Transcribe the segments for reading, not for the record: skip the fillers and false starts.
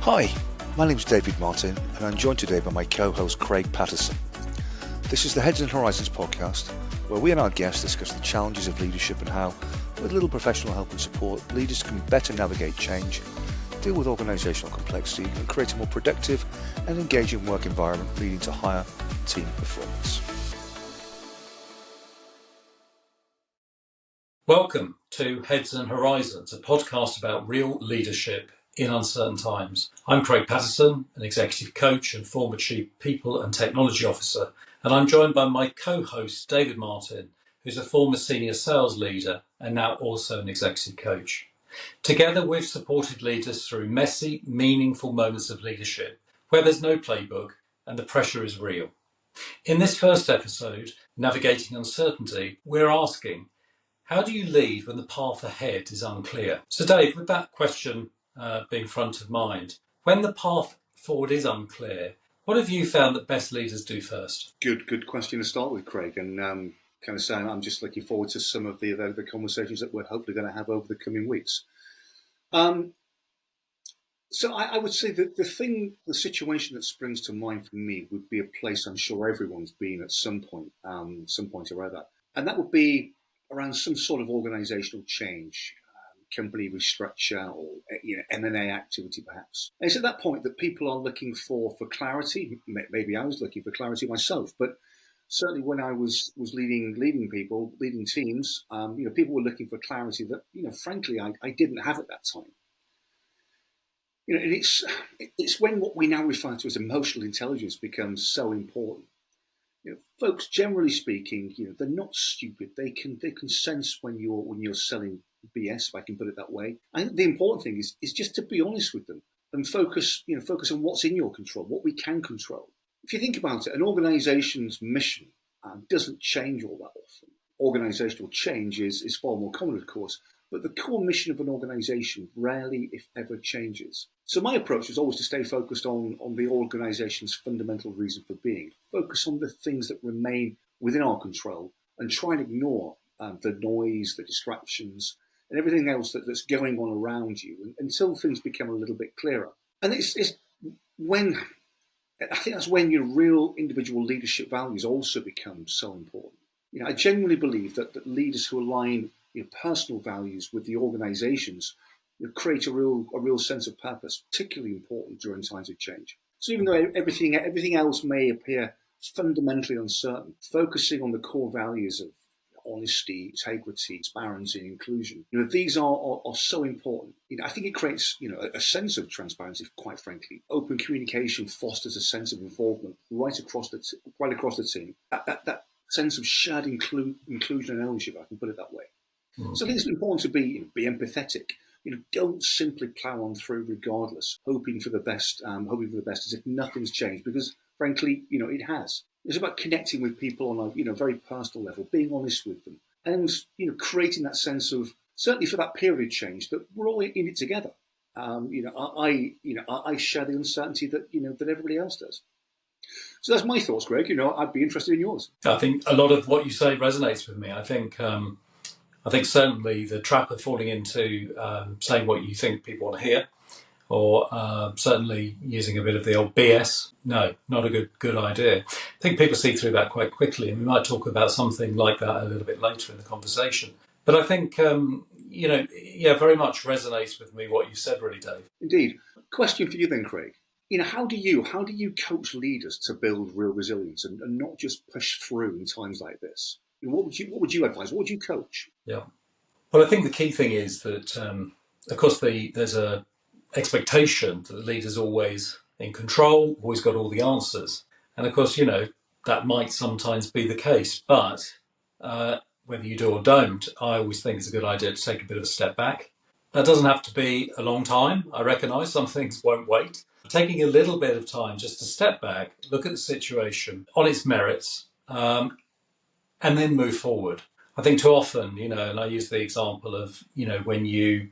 Hi, my name is David Martin and I'm joined today by my co-host Craig Patterson. This is the Heads and Horizons podcast, where we and our guests discuss the challenges of leadership and how, with a little professional help and support, leaders can better navigate change, deal with organisational complexity and create a more productive and engaging work environment leading to higher team performance. Welcome to Heads and Horizons, a podcast about real leadership in uncertain times. I'm Craig Patterson, an executive coach and former chief people and technology officer, and I'm joined by my co-host David Martin, who's a former senior sales leader and now also an executive coach. Together we've supported leaders through messy, meaningful moments of leadership where there's no playbook and the pressure is real. In this first episode, Navigating Uncertainty, we're asking, how do you lead when the path ahead is unclear? So Dave, with that question being front of mind, when the path forward is unclear, what have you found that best leaders do first? Good question to start with, Craig, and kind of saying I'm just looking forward to some of the conversations that we're hopefully going to have over the coming weeks. So I would say that the situation that springs to mind for me would be a place I'm sure everyone's been at some point or other, and that would be around some sort of organisational change, company restructure, or M&A activity perhaps. And it's at that point that people are looking for clarity. Maybe I was looking for clarity myself, but certainly when I was leading people, leading teams, people were looking for clarity that, frankly, I didn't have at that time. And it's when what we now refer to as emotional intelligence becomes so important. Folks, generally speaking, they're not stupid. They can sense when you're selling BS, if I can put it that way. I think the important thing is just to be honest with them and focus on what's in your control, what we can control. If you think about it, an organisation's mission doesn't change all that often. Organisational change is far more common, of course, but the core mission of an organisation rarely, if ever, changes. So my approach was always to stay focused on the organisation's fundamental reason for being. Focus on the things that remain within our control and try and ignore the noise, the distractions, and everything else that's going on around you until things become a little bit clearer. And I think that's when your real individual leadership values also become so important. I genuinely believe that leaders who align personal values with the organisations create a real sense of purpose, particularly important during times of change. So even though everything else may appear fundamentally uncertain, focusing on the core values of honesty, integrity, transparency, and inclusion, these are so important. I think it creates a sense of transparency. Quite frankly, open communication fosters a sense of involvement right across the team. That sense of shared inclusion and ownership, I can put it that way. So I think it's important to be empathetic. Don't simply plough on through regardless, hoping for the best as if nothing's changed, because frankly, it has. It's about connecting with people on a very personal level, being honest with them, and creating that sense of, certainly for that period of change, that we're all in it together. I share the uncertainty that everybody else does. So that's my thoughts, Greg. I'd be interested in yours. I think a lot of what you say resonates with me. I think certainly the trap of falling into saying what you think people want to hear, or certainly using a bit of the old BS, no, not a good idea. I think people see through that quite quickly, and we might talk about something like that a little bit later in the conversation. But I think, very much resonates with me what you said, really, Dave. Indeed. Question for you then, Craig. How do you coach leaders to build real resilience and not just push through in times like this? What would you advise? What would you coach? Yeah. Well, I think the key thing is that, of course, there's a expectation that the leader's always in control, always got all the answers. And of course, that might sometimes be the case, but whether you do or don't, I always think it's a good idea to take a bit of a step back. That doesn't have to be a long time. I recognise some things won't wait. Taking a little bit of time just to step back, look at the situation on its merits, and then move forward. I think too often, and I use the example of, when you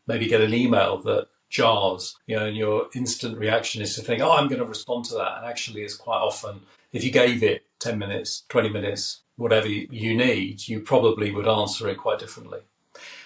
maybe get an email that jars, and your instant reaction is to think, I'm going to respond to that. And actually, it's quite often, if you gave it 10 minutes, 20 minutes, whatever you need, you probably would answer it quite differently.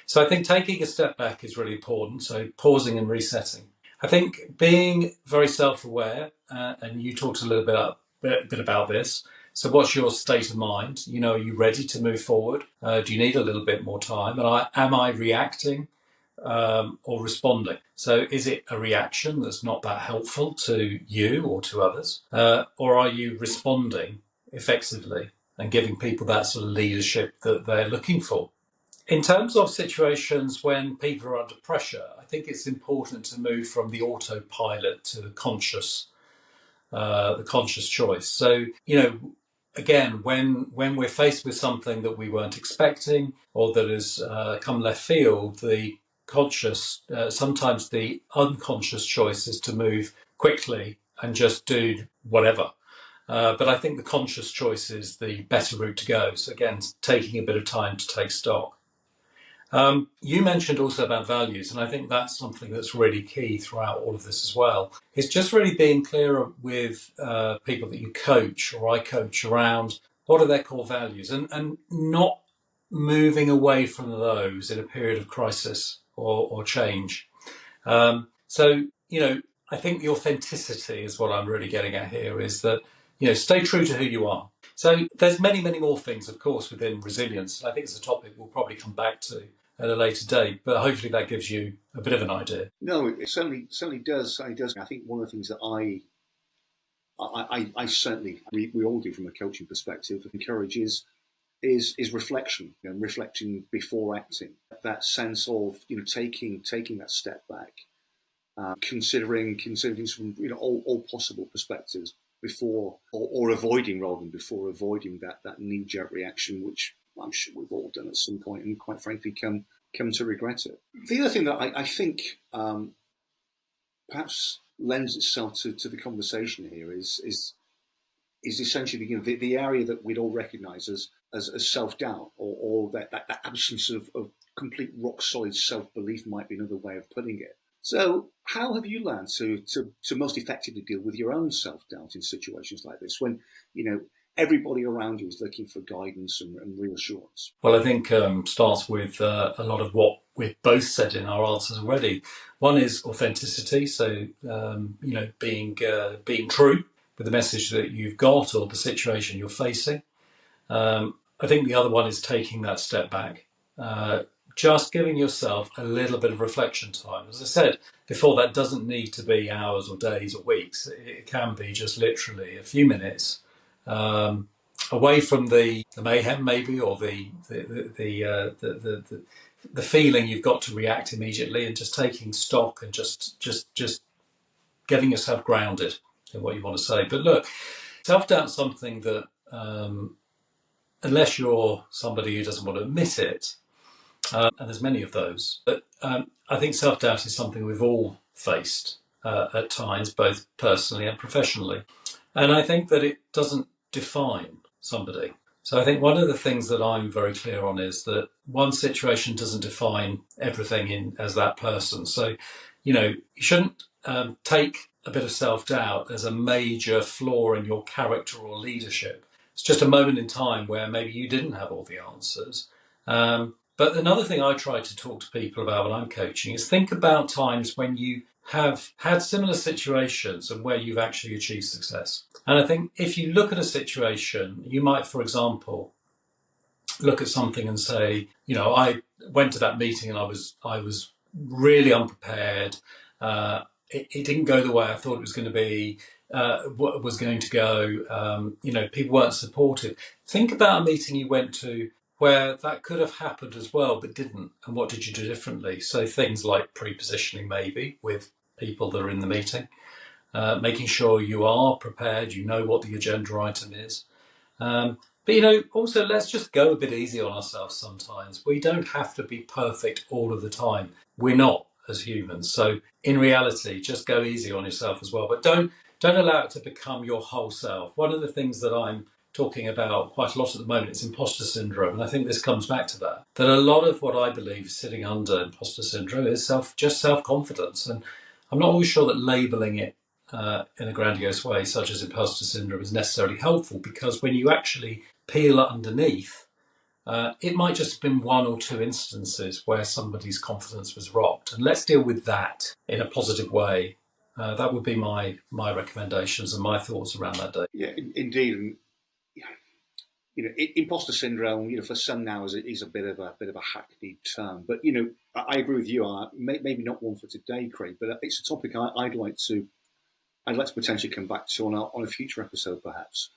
So I think taking a step back is really important. So pausing and resetting. I think being very self-aware, and you talked a little bit about this. So what's your state of mind? Are you ready to move forward? Do you need a little bit more time? And am I reacting or responding? So is it a reaction that's not that helpful to you or to others? Or are you responding effectively and giving people that sort of leadership that they're looking for? In terms of situations when people are under pressure, I think it's important to move from the autopilot to the conscious choice. So, again, when we're faced with something that we weren't expecting or that has come left field, the sometimes the unconscious choice is to move quickly and just do whatever. But I think the conscious choice is the better route to go. So again, taking a bit of time to take stock. You mentioned also about values, and I think that's something that's really key throughout all of this as well. It's just really being clear with people that you coach or I coach around what are their core values, and not moving away from those in a period of crisis or change. So, I think the authenticity is what I'm really getting at here, is that, stay true to who you are. So there's many, many more things, of course, within resilience. I think it's a topic we'll probably come back to at a later date, but hopefully that gives you a bit of an idea. No, it certainly does. It does. I think one of the things that I certainly, we all do from a coaching perspective, encourage is reflection, reflecting before acting. That sense of taking that step back, considering from all possible perspectives before or avoiding rather than before avoiding that knee-jerk reaction, which I'm sure we've all done at some point, and quite frankly come to regret it. The other thing that I think perhaps lends itself to the conversation here is essentially the area that we'd all recognise as self-doubt or that absence of complete rock solid self-belief might be another way of putting it. So how have you learned to most effectively deal with your own self-doubt in situations like this when everybody around you is looking for guidance and reassurance? Well, I think starts with a lot of what we've both said in our answers already. One is authenticity, so being true with the message that you've got or the situation you're facing. I think the other one is taking that step back, just giving yourself a little bit of reflection time. As I said before, that doesn't need to be hours or days or weeks. It can be just literally a few minutes. Away from the mayhem, maybe, or the feeling you've got to react immediately, and just taking stock and just getting yourself grounded in what you want to say. But look, self-doubt's something that, unless you're somebody who doesn't want to admit it, and there's many of those, but I think self-doubt is something we've all faced at times, both personally and professionally. And I think that it doesn't define somebody. So I think one of the things that I'm very clear on is that one situation doesn't define everything as that person. So, you shouldn't take a bit of self-doubt as a major flaw in your character or leadership. It's just a moment in time where maybe you didn't have all the answers. But another thing I try to talk to people about when I'm coaching is think about times when you have had similar situations and where you've actually achieved success. And I think if you look at a situation, you might, for example, look at something and say, I went to that meeting and I was really unprepared. It didn't go the way I thought it was going to be, was going to go. People weren't supportive. Think about a meeting you went to where that could have happened as well, but didn't. And what did you do differently? So things like pre-positioning maybe with people that are in the meeting, making sure you are prepared, you know what the agenda item is. But, also let's just go a bit easy on ourselves sometimes. We don't have to be perfect all of the time. We're not as humans. So in reality, just go easy on yourself as well. But don't allow it to become your whole self. One of the things that I'm talking about quite a lot at the moment is imposter syndrome. And I think this comes back to that a lot of what I believe is sitting under imposter syndrome is self-confidence. And I'm not always sure that labeling it in a grandiose way, such as imposter syndrome, is necessarily helpful, because when you actually peel underneath, It might just have been one or two instances where somebody's confidence was rocked, and let's deal with that in a positive way. That would be my recommendations and my thoughts around that day. Yeah, indeed. And, imposter syndrome, for some now is a bit of a hackneyed term. But I agree with you. Maybe not one for today, Craig, but it's a topic I'd like to potentially come back to on a future episode, perhaps.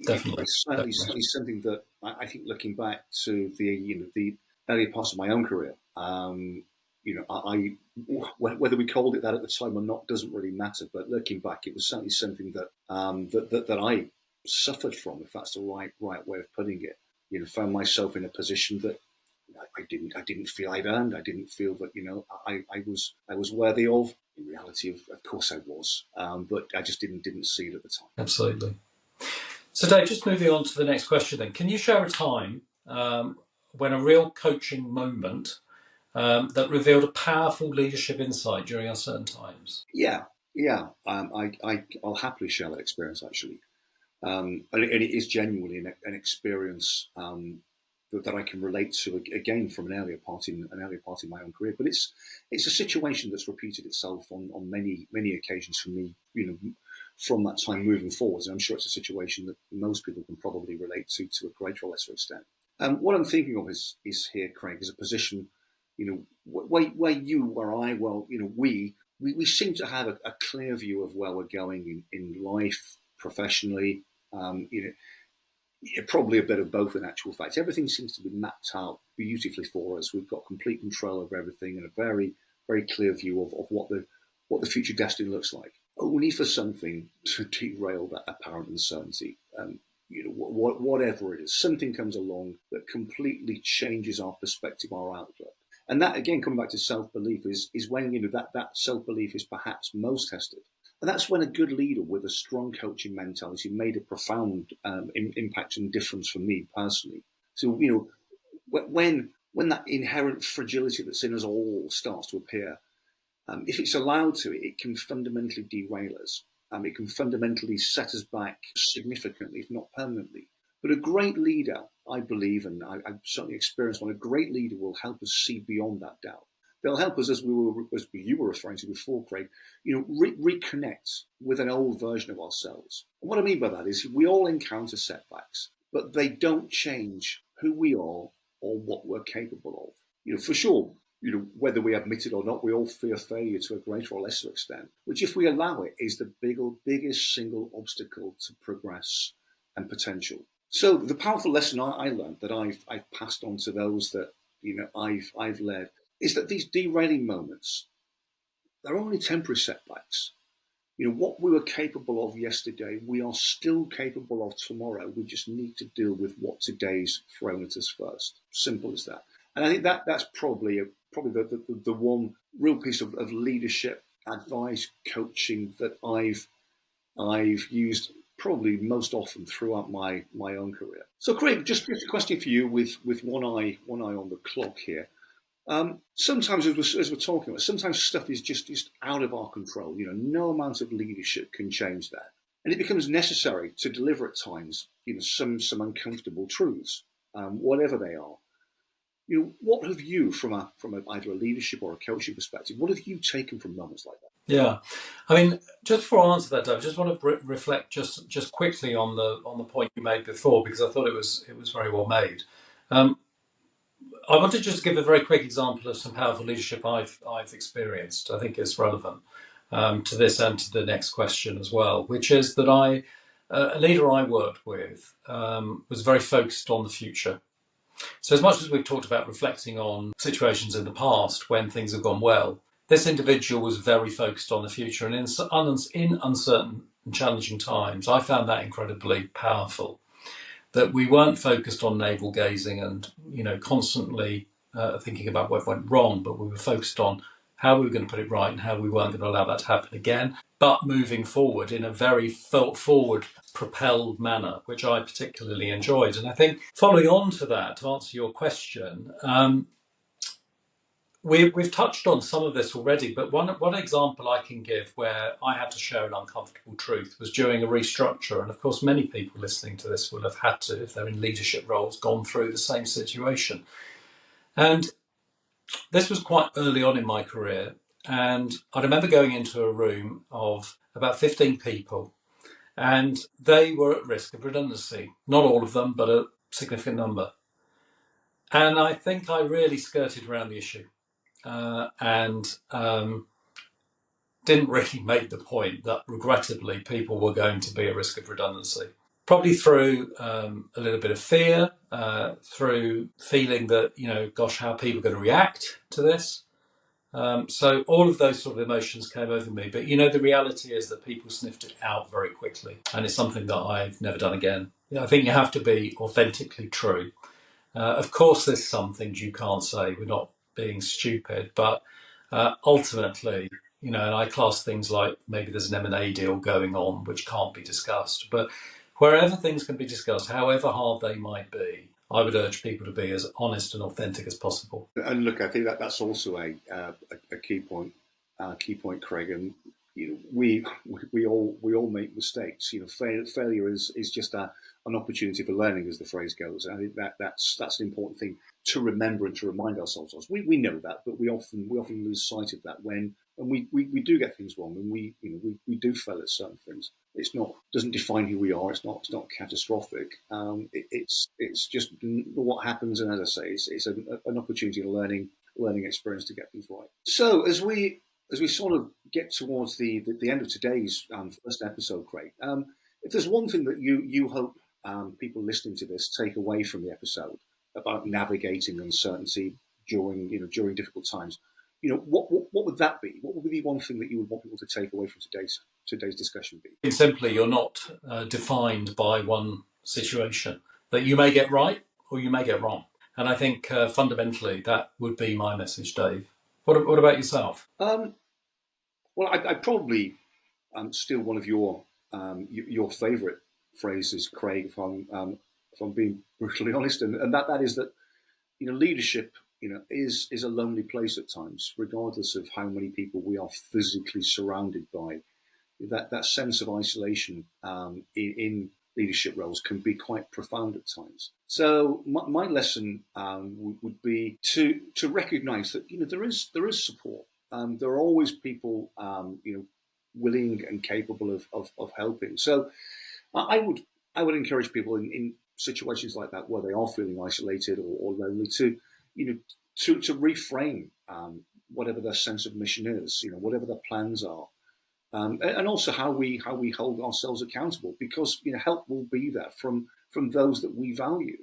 Definitely. It's certainly something that I think, looking back to the earlier parts of my own career, whether we called it that at the time or not doesn't really matter. But looking back, it was certainly something that that I suffered from, if that's the right way of putting it. Found myself in a position that I didn't feel I'd earned. I didn't feel that I was worthy of. In reality, of course, I was, but I just didn't see it at the time. Absolutely. So, Dave, just moving on to the next question then. Can you share a time when a real coaching moment that revealed a powerful leadership insight during uncertain times? Yeah. I'll happily share that experience, actually. And it is genuinely an experience that I can relate to, again, from an earlier part in my own career. But it's a situation that's repeated itself on many occasions for me, from that time moving forwards. And I'm sure it's a situation that most people can probably relate to a greater or lesser extent. What I'm thinking of is here, Craig, is a position, where we seem to have a clear view of where we're going in life, professionally. Probably a bit of both in actual fact. Everything seems to be mapped out beautifully for us. We've got complete control over everything and a very, very clear view of what the future destiny looks like. Only for something to derail that apparent uncertainty. Whatever it is, something comes along that completely changes our perspective, our outlook. And that, again, coming back to self-belief, is when that self-belief is perhaps most tested. And that's when a good leader with a strong coaching mentality made a profound impact and difference for me personally. So, when that inherent fragility that's in us all starts to appear, if it's allowed to, it can fundamentally derail us. It can fundamentally set us back significantly, if not permanently. But a great leader, I believe, and I've certainly experienced one, a great leader will help us see beyond that doubt. They'll help us, as you were referring to before, Craig, reconnect with an old version of ourselves. And what I mean by that is we all encounter setbacks, but they don't change who we are or what we're capable of. For sure, whether we admit it or not, we all fear failure to a greater or lesser extent, which, if we allow it, is the biggest single obstacle to progress and potential. So the powerful lesson I learned, that I've passed on to those that I've led, is that these derailing moments, they're only temporary setbacks. What we were capable of yesterday, we are still capable of tomorrow. We just need to deal with what today's thrown at us first. Simple as that. And I think that's probably the one real piece of leadership advice, coaching that I've used probably most often throughout my own career. So, Craig, just a question for you with one eye on the clock here. Sometimes, as we're talking about, sometimes stuff is just out of our control. No amount of leadership can change that, and it becomes necessary to deliver at times, some uncomfortable truths, whatever they are. What have you, from either a leadership or a coaching perspective, what have you taken from moments like that? Yeah, I mean, just before I answer that, Dave, I just want to reflect just quickly on the point you made before, because I thought it was very well made. I want to just give a very quick example of some powerful leadership I've experienced. I think it's relevant to this and to the next question as well, which is that a leader I worked with was very focused on the future. So as much as we've talked about reflecting on situations in the past when things have gone well, this individual was very focused on the future. And in uncertain and challenging times, I found that incredibly powerful. That we weren't focused on navel gazing and constantly thinking about what went wrong, but we were focused on how we were going to put it right and how we weren't going to allow that to happen again, but moving forward in a very forward propelled manner, which I particularly enjoyed. And I think following on to that, to answer your question, We've touched on some of this already, but one example I can give where I had to share an uncomfortable truth was during a restructure. And of course, many people listening to this will have had to, if they're in leadership roles, gone through the same situation. And this was quite early on in my career. And I remember going into a room of about 15 people, and they were at risk of redundancy. Not all of them, but a significant number. And I think I really skirted around the issue. And didn't really make the point that regrettably people were going to be at risk of redundancy. Probably through a little bit of fear, through feeling that, gosh, how are people going to react to this? So all of those sort of emotions came over me. But, the reality is that people sniffed it out very quickly. And it's something that I've never done again. I think you have to be authentically true. Of course, there's some things you can't say. We're not being stupid. But ultimately, and I class things like maybe there's an M&A deal going on which can't be discussed. But wherever things can be discussed, however hard they might be, I would urge people to be as honest and authentic as possible. And look, I think that's also a key point. Craig. And we all make mistakes. Failure is just an opportunity for learning, as the phrase goes. And I think that's an important thing to remember and to remind ourselves of. We know that, but we often lose sight of that when we do get things wrong, and we do fail at certain things. Doesn't define who we are. It's not catastrophic. It's just what happens, and as I say, it's an opportunity, a learning experience to get things right. So as we sort of get towards the end of today's first episode, Craig, if there's one thing that you hope people listening to this take away from the episode about navigating uncertainty during difficult times, what would that be? What would be the one thing that you would want people to take away from today's discussion be? Simply, you're not defined by one situation. That you may get right or you may get wrong. And I think fundamentally that would be my message, Dave. What about yourself? Well, I'd probably steal one of your favourite phrases, Craig, if I'm being brutally honest, and that is that leadership is a lonely place at times, regardless of how many people we are physically surrounded by. That sense of isolation in leadership roles can be quite profound at times. So my lesson would be to recognise that there is support. There are always people willing and capable of helping. So I would encourage people in situations like that where they are feeling isolated or lonely to reframe whatever their sense of mission is, whatever their plans are. And also how we hold ourselves accountable, because help will be there from those that we value,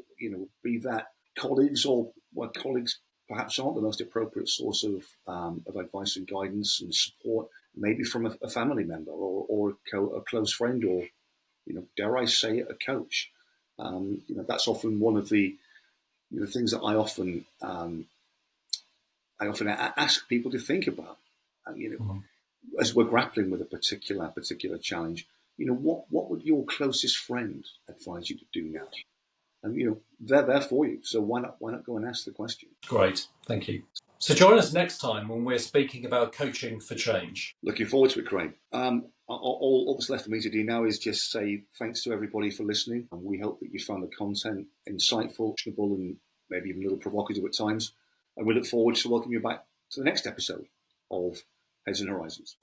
be that colleagues, or where colleagues perhaps aren't the most appropriate source of advice and guidance and support, maybe from a family member or a close friend, or dare I say it, a coach. That's often one of the things that I often ask people to think about. As we're grappling with a particular challenge, what would your closest friend advise you to do now? And they're there for you, so why not go and ask the question? Great, thank you. So join us next time when we're speaking about coaching for change. Looking forward to it, Craig. All that's left for me to do now is just say thanks to everybody for listening, and we hope that you found the content insightful, actionable, and maybe even a little provocative at times. And we look forward to welcoming you back to the next episode of Heads and Horizons.